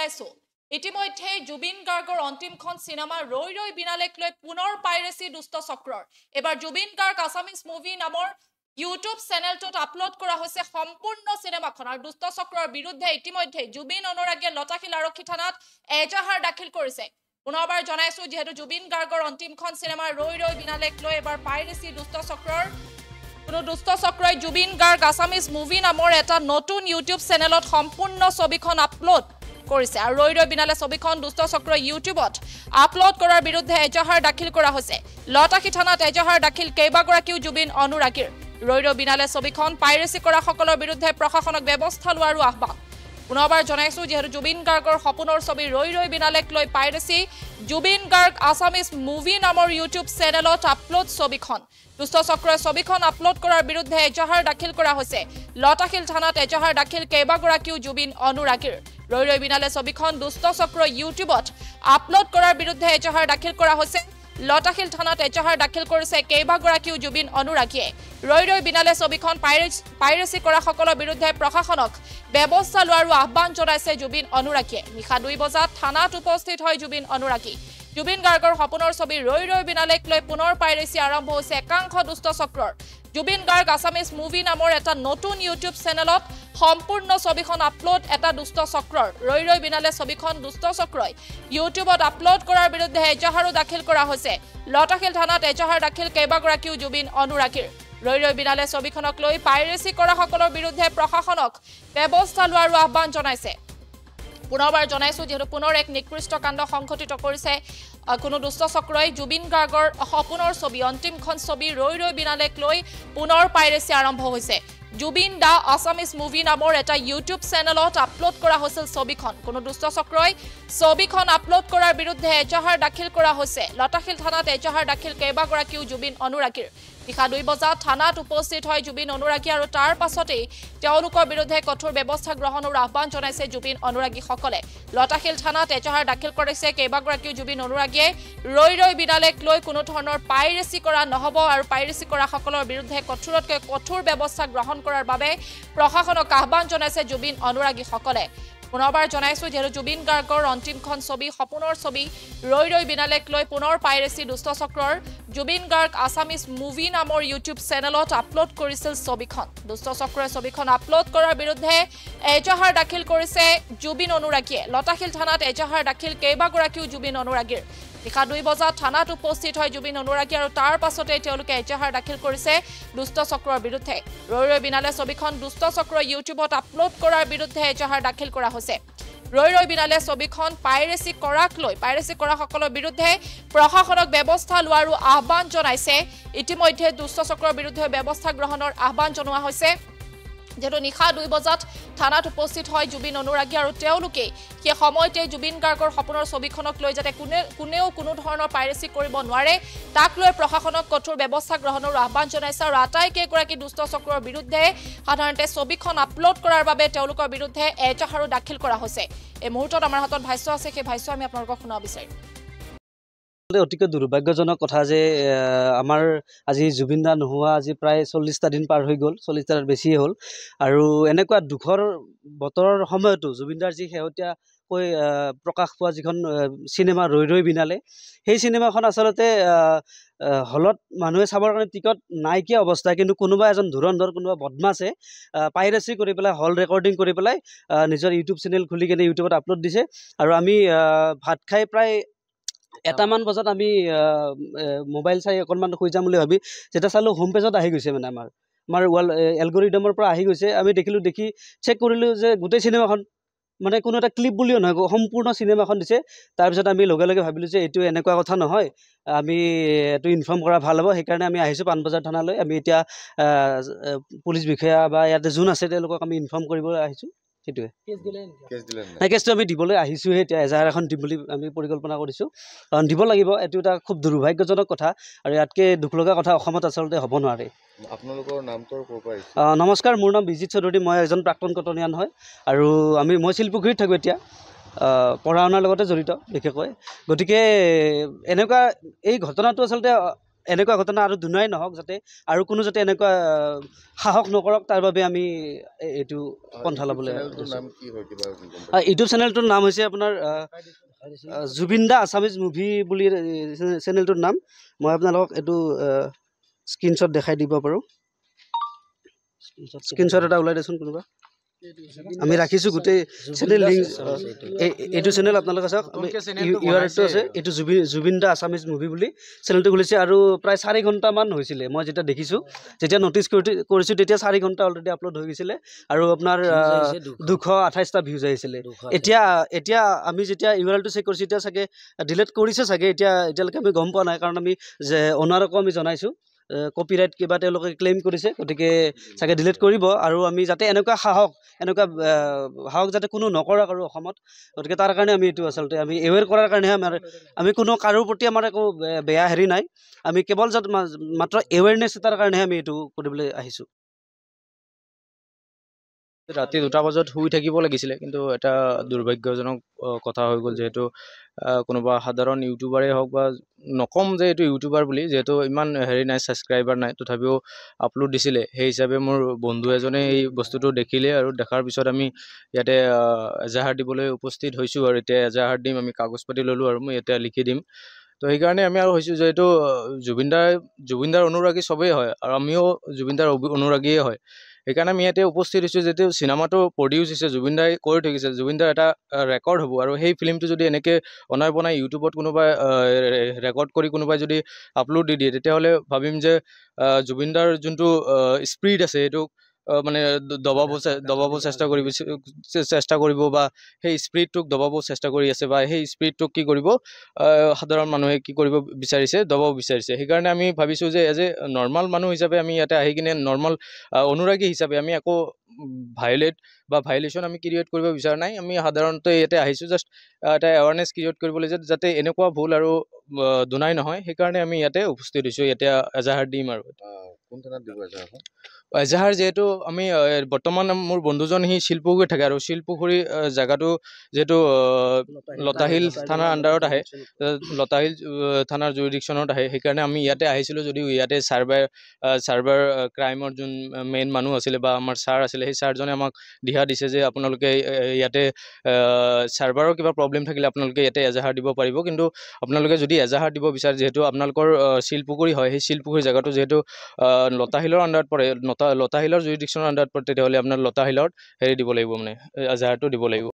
জনাইছো ইতিমধ্যে জুবিন গাৰ্গৰ অন্তিমখন সিনেমা ৰৈ ৰৈ বিনালেক লৈ পুনৰ পাইৰেচি দুষ্ট চক্ৰৰ এবাৰ জুবিন গাৰ্গ আছামিজ মুভি নামৰ ইউটিউব চেনেলটোত আপলোড কৰা হৈছে সম্পূৰ্ণ সিনেমাখন আৰু দুষ্ট চক্ৰৰ বিৰুদ্ধে ইতিমধ্যে জুবিন অনুৰাগীয়ে লতাশিল আৰক্ষী থানাত এজাহাৰ দাখিল কৰিছে পুনৰবাৰ জনাইছো যেহেতু জুবিন গাৰ্গৰ অন্তিমখন সিনেমা ৰৈ ৰৈ বিনালেক লৈ এবাৰ পাইৰেচি দুষ্ট চক্ৰৰ কোনো দুষ্ট চক্ৰই জুবিন গাৰ্গ আছামিজ মুভি নামৰ এটা নতুন ইউটিউব চেনেলত সম্পূৰ্ণ ছবিখন আপলোড কৰিছে আৰু ৰৈ ৰৈ বিনালে ছবিখন দুষ্ট চক্ৰই ইউটিউবত আপলোড কৰাৰ বিৰুদ্ধে এজাহাৰ দাখিল কৰা হৈছে লতাশিল থানাত এজাহাৰ দাখিল কেইবাগৰাকীও জুবিন অনুৰাগীৰ ৰৈ ৰৈ বিনালে ছবিখন পাইৰেচি কৰা সকলৰ বিৰুদ্ধে প্ৰশাসনক ব্যৱস্থা লোৱাৰ আহ্বান পুনৰবাৰ জনাইছো যেহেতু জুবিন গাৰ্গৰ সপোনৰ ছবি ৰৈ ৰৈ বিনালেক লৈ piracy Zubeen Garg Assamese movie নামৰ ইউটিউব চেনেলত আপলোড ছবিখন দুষ্ট চক্ৰই ছবিখন আপলোড কৰাৰ বিৰুদ্ধে এজাহাৰ দাখিল কৰা হৈছে লতাশিল থানাত এজাহাৰ দাখিল কেইবাগৰাকীও জুবিন অনুৰাগীৰ ৰৈ ৰৈ বিনালে ছবিখন দুষ্ট চক্ৰই ইউটিউবত আপলোড কৰাৰ বিৰুদ্ধে এজাহাৰ দাখিল কৰা হৈছে লতাশিল থানাত এজাহাৰ দাখিল কৰিছে কেইবাগৰাকীও জুবিন অনুৰাগীয়ে ৰৈ ৰৈ বিনালে ছবিখন পাইৰেচি কৰা সকলৰ বিৰুদ্ধে প্ৰশাসনক ব্যৱস্থা লোৱাৰ আহ্বান জনাইছে জুবিন অনুৰাগীয়ে নিশা 2 বজাত থানাত উপস্থিত হয় জুবিন অনুৰাগী জুবিন গাৰ্গৰ সপোনৰ ছবি ৰৈ ৰৈ বিনালেক লৈ পুনৰ পাইৰেচি আৰম্ভ হৈছে একাংশ দুষ্ট চক্ৰৰ জুবিন গাৰ্গ আছামিজ মুভি নামৰ এটা নতুন ইউটিউব চেনেলত সম্পূৰ্ণ ছবিখন আপলোড এটা দুষ্ট চক্ৰৰ ৰৈ ৰৈ বিনালে ছবিখন দুষ্ট চক্ৰই ইউটিউবত আপলোড কৰাৰ বিৰুদ্ধে এজাহাৰো দাখিল কৰা হৈছে লতাশিল থানাত এজাহাৰ দাখিল কেইবাগৰাকীও জুবিন অনুৰাগীৰ ৰৈ ৰৈ বিনালে ছবিখনক লৈ পাইৰেচি কৰা সকলৰ বিৰুদ্ধে প্ৰশাসনক ব্যৱস্থা লোৱাৰ আহ্বান জনাইছে পুনৰবাৰ জনাইছো যেহেতু পুনৰ এক নিকৃষ্ট কাণ্ড সংঘটিত কৰিছে কোনো দুষ্ট চক্ৰই জুবিন গাৰ্গৰ সপোনৰ ছবি অন্তিমখন ছবি ৰৈ ৰৈ বিনালেক লৈ পুনৰ পাইৰেচি আৰম্ভ হৈছে জুবিন দা আছামিজ মুভি নামৰ এটা ইউটিউব চেনেলত আপলোড কৰা হৈছিল ছবিখন কোনো দুষ্ট চক্ৰই ছবিখন আপলোড কৰাৰ বিৰুদ্ধে এজাহাৰ দাখিল কৰা হৈছে লতাশিল থানাত এজাহাৰ দাখিল কেইবাগৰাকীও জুবিন অনুৰাগীৰ নিশা 2 বজাত থানাত উপস্থিত হয় জুবিন অনুৰাগী আৰু তাৰ পাছতেই তেওঁলোকৰ বিৰুদ্ধে কঠোৰ ব্যৱস্থা গ্ৰহণৰ আহ্বান জনাইছে জুবিন অনুৰাগীসকলে লতাশিল থানাত এজাহাৰ দাখিল কৰিছে কেইবাগৰাকীও জুবিন অনুৰাগীয়ে ৰৈ ৰৈ বিনালেক লৈ কোনো ধৰণৰ পাইৰেচি কৰা নহব আৰু পাইৰেচি কৰা সকলৰ বিৰুদ্ধে কঠোৰতকৈ কঠোৰ ব্যৱস্থা গ্ৰহণ কৰাৰ বাবে প্ৰশাসনক আহ্বান জনাইছে জুবিন অনুৰাগীসকলে পুনৰবাৰ জনাইছো যেহেতু জুবিন গাৰ্গৰ অন্তিমখন ছবি সপোনৰ ছবি ৰৈ ৰৈ বিনালেক লৈ পুনৰ পাইৰেচি দুষ্ট চক্ৰৰ জুবিন গাৰ্গ আছামিজ মুভি নামৰ ইউটিউব চেনেলত আপলোড কৰিছিল ছবিখন দুষ্ট চক্ৰই ছবিখন আপলোড কৰাৰ বিৰুদ্ধে এজাহাৰ দাখিল কৰিছে জুবিন অনুৰাগীয়ে লতাশিল থানাত এজাহাৰ দাখিল কেইবাগৰাকীও জুবিন অনুৰাগীৰ নিশা 2 বজাত থানাত উপস্থিত হয় জুবিন অনুৰাগী আৰু তাৰ পাছতে তেওঁলোকে এজাহাৰ দাখিল কৰিছে দুষ্ট চক্ৰৰ বিৰুদ্ধে ৰৈ ৰৈ বিনালে ছবিখন দুষ্ট চক্ৰই ইউটিউবত আপলোড কৰাৰ বিৰুদ্ধে এজাহাৰ দাখিল কৰা হৈছে ৰৈ ৰৈ বিনালে ছবিখন পাইৰেচি কৰা সকলৰ বিৰুদ্ধে প্ৰশাসনক ব্যৱস্থা লোৱাৰ আহ্বান জনাইছে ইতিমধ্যে দুষ্ট চক্ৰৰ বিৰুদ্ধে ব্যৱস্থা গ্ৰহণৰ আহ্বান জনোৱা হৈছে যেহেতু নিশা 2 বজাত থানাত উপস্থিত হয় জুবিন অনুৰাগী আৰু তেওঁলোকে সেই সময়তে জুবিন গাৰ্গৰ সপোনৰ ছবিখনক লৈ যাতে কোনেও কোনো ধৰণৰ পাইৰেচি কৰিব নোৱাৰে তাক লৈ প্ৰশাসনক কঠোৰ ব্যৱস্থা গ্ৰহণৰ আহ্বান জনাইছে আৰু আটাইকেইগৰাকী দুষ্ট চক্ৰৰ বিৰুদ্ধে সাধাৰণতে ছবিখন আপলোড কৰাৰ বাবে তেওঁলোকৰ বিৰুদ্ধে এজাহাৰো দাখিল কৰা হৈছে এই মুহূৰ্তত আমাৰ হাতত ভাষ্য আছে সেই ভাষ্য আমি আপোনালোকক শুনাব বিচাৰিম অতিকৈ দুৰ্ভাগ্যজনক কথা যে আমাৰ আজি জুবিন দা নোহোৱা আজি প্ৰায় 40টা দিন পাৰ হৈ গ'ল 40টাৰ বেছিয়ে হ'ল আৰু এনেকুৱা দুখৰ বতৰৰ সময়তো জুবিন দাৰ যি শেহতীয়াকৈ প্ৰকাশ পোৱা যিখন চিনেমা ৰৈ ৰৈ বিনালে সেই চিনেমাখন আচলতে হলত মানুহে চাবৰ কাৰণে টিকট নাইকিয়া অৱস্থা কিন্তু কোনোবা এজন ধুৰন্ধৰ কোনোবা বদমাছে পাইৰেচি কৰি পেলাই হল ৰেকৰ্ডিং কৰি পেলাই নিজৰ ইউটিউব চেনেল খুলি কিনে ইউটিউবত আপলোড দিছে আৰু আমি ভাত খাই প্ৰায় 1মান বজাত আমি মোবাইল চাই অকণমান শুই যাম বুলি ভাবি যেতিয়া চালোঁ হোম পেজত আহি গৈছে মানে আমাৰ এলগৰিদমৰ পৰা আহি গৈছে আমি দেখি চেক কৰিলোঁ যে গোটেই চিনেমাখন মানে কোনো এটা ক্লিপ বুলিও নহয় সম্পূৰ্ণ চিনেমাখন দিছে তাৰপিছত আমি লগে লগে ভাবিলোঁ যে এইটো এনেকুৱা কথা নহয় আমি এইটো ইনফৰ্ম কৰা ভাল হ'ব সেইকাৰণে আমি আহিছোঁ পাণবজাৰ থানালৈ আমি এতিয়া পুলিচ বিষয়া বা ইয়াতে যোন আছে তেওঁলোকক আমি ইনফৰ্ম কৰিবলৈ আহিছোঁ সেইটোৱে কেছটো আমি দিবলৈ আহিছোঁহে এতিয়া এজাহাৰ এখন দিম বুলি আমি পৰিকল্পনা কৰিছোঁ কাৰণ দিব লাগিব এইটো এটা খুব দুৰ্ভাগ্যজনক কথা আৰু ইয়াতকৈ দুখ লগা কথা অসমত আচলতে হ'ব নোৱাৰে আপোনালোকৰ নামটো ক'ৰ পৰা আহিছে নমস্কাৰ মোৰ নাম বিজিত চৌধুৰী মই এজন প্ৰাক্তন কটনীয়ান হয় আৰু মই শিলপুখুৰীত থাকোঁ এতিয়া পঢ়া শুনাৰ লগতে জড়িত বিশেষকৈ গতিকে এনেকুৱা এই ঘটনাটো আচলতে এনেকুৱা ঘটনা আৰু দুনাই নহওক, যাতে আৰু কোনো যাতে এনেকুৱা সাহস নকৰক, তাৰ বাবে আমি এইটো পন্থা ল'বলৈ ইউটিউব চেনেলটোৰ নাম হৈছে আপোনাৰ জুবিন দা আছামিজ মুভি বুলি চেনেলটোৰ নাম। মই আপোনালোকক এইটো স্ক্ৰীনশ্বট দেখাই দিব পাৰোঁ। স্ক্ৰীনশ্বট এটা ওলাই দেচোন কোনোবা। আমি ৰাখিছোঁ গোটেই চেনেল লিংক। এইটো চেনেল আপোনালোকে চাওক, ইউআৰএলটো আছে, এইটো জুবিন দা আছামিজ মুভি বুলি চেনেলটো খুলিছে। আৰু প্ৰায় 4 ঘণ্টামান হৈছিলে মই যেতিয়া দেখিছোঁ, যেতিয়া ন'টিচ কৰিছোঁ তেতিয়া 4 ঘণ্টা অলৰেডি আপলোড হৈ গৈছিলে আৰু আপোনাৰ 228টা ভিউজ আহিছিলে। এতিয়া আমি যেতিয়া ইউআৰএলটো চেক কৰিছোঁ, এতিয়া চাগে ডিলিট কৰিছে চাগে, এতিয়ালৈকে আমি গম পোৱা নাই, কাৰণ আমি যে অনাৰকো আমি জনাইছোঁ কপিৰাইট কিবা তেওঁলোকে ক্লেইম কৰিছে, গতিকে চাগে ডিলিট কৰিব। আৰু আমি যাতে এনেকুৱা সাহস যাতে কোনো নকৰক আৰু অসমত, গতিকে তাৰ কাৰণে আমি এইটো আচলতে আমি এৱেৰ কৰাৰ কাৰণেহে আমি কোনো কাৰোৰ প্ৰতি আমাৰ একো বেয়া হেৰি নাই, আমি কেৱল মাত্ৰ এৱেৰনেছ এটাৰ কাৰণেহে আমি এইটো কৰিবলৈ আহিছোঁ। ৰাতি 2টা বজাত শুই থাকিব লাগিছিলে, কিন্তু এটা দুৰ্ভাগ্যজনক কথা হৈ গ'ল, যিহেতু কোনোবা সাধাৰণ ইউটিউবাৰেই হওক, বা নক'ম যে এইটো ইউটিউবাৰ বুলি, যিহেতু ইমান হেৰি নাই, ছাবস্ক্ৰাইবাৰ নাই, তথাপিও আপলোড দিছিলে। সেই হিচাপে মোৰ বন্ধু এজনে এই বস্তুটো দেখিলে, আৰু দেখাৰ পিছত আমি ইয়াতে এজাহাৰ দিবলৈ উপস্থিত হৈছোঁ। আৰু এতিয়া এজাহাৰ দিম, আমি কাগজ পাতি ল'লোঁ আৰু মই ইয়াতে লিখি দিম। তো সেইকাৰণে আমি আৰু হৈছোঁ, যিহেতু জুবিনদাৰ অনুৰাগী চবেই হয়, আৰু আমিও জুবিনদাৰ অনুৰাগীয়ে হয়। সেইকাৰণে আমি ইয়াতে উপস্থিত হৈছোঁ, যিহেতু চিনেমাটো প্ৰডিউচ হৈছে, জুবিনদাই কৰি থৈ গৈছে, জুবিনদাৰ এটা ৰেকৰ্ড হ'ব। আৰু সেই ফিল্মটো যদি এনেকৈ বনাই ইউটিউবত কোনোবাই ৰেকৰ্ড কৰি কোনোবাই যদি আপলোড দি দিয়ে, তেতিয়াহ'লে ভাবিম যে জুবিনদাৰ যোনটো স্পিৰিট আছে সেইটো মানে দবাব চেষ্টা কৰিব, বা সেই স্পিৰিটটোক দবাব চেষ্টা কৰি আছে, বা সেই স্পিৰিটটোক কি কৰিব সাধাৰণ মানুহে কি কৰিব বিচাৰিছে, দবাব বিচাৰিছে। সেইকাৰণে আমি ভাবিছোঁ যে এজ এ নৰ্মেল মানুহ হিচাপে আমি ইয়াতে আহি কিনে নৰ্মেল অনুৰাগী হিচাপে আমি একো ভাইলেশ্যন আমি ক্ৰিয়েট কৰিব বিচৰা নাই। আমি সাধাৰণতে ইয়াতে আহিছোঁ জাষ্ট এটা এৱাৰনেছ ক্ৰিয়েট কৰিবলৈ, যাতে এনেকুৱা ভুল আৰু দুনাই নহয়। সেইকাৰণে আমি ইয়াতে উপস্থিত হৈছোঁ, ইয়াতে এজাহাৰ দিম। আৰু এজাহাৰ যিহেতু আমি বৰ্তমান মোৰ বন্ধুজন সি শিলপুখুৰীত থাকে, আৰু শিলপুখুৰী জেগাটো যিহেতু লতাশিল থানাৰ আণ্ডাৰত আহে, লতাশিল থানাৰ জুৰিডিকশ্যনত আহে। সেইকাৰণে আমি ইয়াতে আহিছিলোঁ, যদিও ইয়াতে চাইবাৰ ক্ৰাইমৰ যোন মেইন মানুহ আছিলে, বা আমাৰ ছাৰ আছিলে, সেই ছাৰজনে আমাক দিহা দিছে যে আপোনালোকে ইয়াতে চাৰ্ভাৰৰ কিবা প্ৰব্লেম থাকিলে আপোনালোকে ইয়াতে এজাহাৰ দিব পাৰিব, কিন্তু আপোনালোকে যদি এজাহাৰ দিব বিচাৰে, যিহেতু আপোনালোকৰ শিলপুখুৰী হয়, সেই শিলপুখুৰী জেগাটো যিহেতু লতাশিলৰ আণ্ডাৰত পৰে, লতাশিলৰ জুৰিডিকশ্যনৰ আণ্ডাৰত পৰে, তেতিয়াহ'লে আপোনাৰ লতাশিলত হেৰি দিব লাগিব, মানে এজাহাৰটো দিব লাগিব।